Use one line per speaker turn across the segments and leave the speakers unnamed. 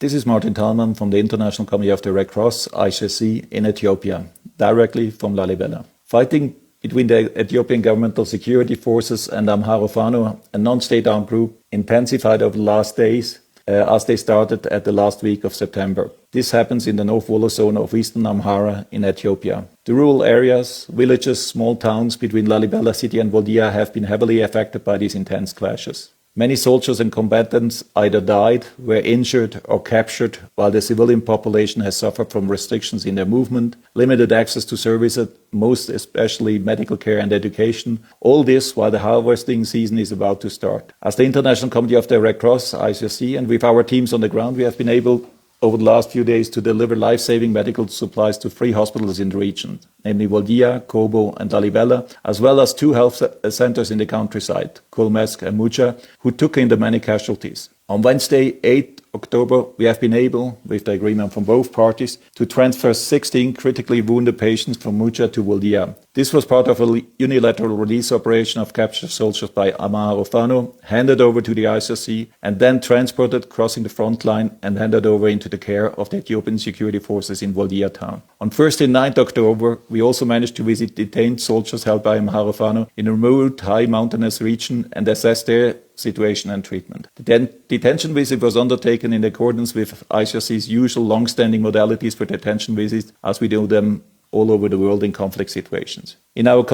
This is Martin Thalmann from the International Committee of the Red Cross, ICRC, in Ethiopia, directly from Lalibela. Fighting between the Ethiopian governmental security forces and Amhara Fano, a non-state armed group, intensified over the last days as they started at the last week of September. This happens in the North Wollo zone of eastern Amhara in Ethiopia. The rural areas, villages, small towns between Lalibela city and Woldia have been heavily affected by these intense clashes. Many soldiers and combatants either died, were injured or captured, while the civilian population has suffered from restrictions in their movement, limited access to services, most especially medical care and education. All this while the harvesting season is about to start. As the International Committee of the Red Cross, ICRC, and with our teams on the ground, we have been able over the last few days to deliver life-saving medical supplies to 3 hospitals in the region, namely Woldia, Kobo and Lalibela, as well as 2 health centers in the countryside, Kulmesk and Mucha, who took in the many casualties. On Wednesday, 8 October, we have been able, with the agreement from both parties, to transfer 16 critically wounded patients from Mucha to Woldia. This was part of a unilateral release operation of captured soldiers by Amhara Fano, handed over to the ICRC, and then transported crossing the front line and handed over into the care of the Ethiopian security forces in Woldia town. On Thursday, 9th October, we also managed to visit detained soldiers held by Amhara Fano in a remote, high mountainous region and assess their situation and treatment. The detention visit was undertaken in accordance with ICRC's usual long-standing modalities for detention visits, as we do them all over the world in conflict situations. In our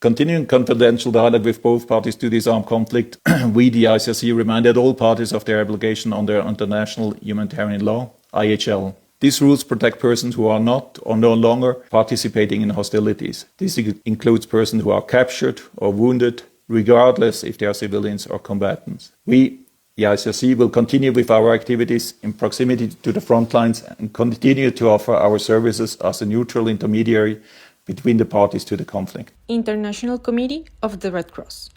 continuing confidential dialogue with both parties to this armed conflict, we, the ICRC, reminded all parties of their obligation under international humanitarian law, IHL. These rules protect persons who are not or no longer participating in hostilities. This includes persons who are captured or wounded, regardless if they are civilians or combatants. We, the ICRC, will continue with our activities in proximity to the front lines and continue to offer our services as a neutral intermediary between the parties to the conflict.
International Committee of the Red Cross.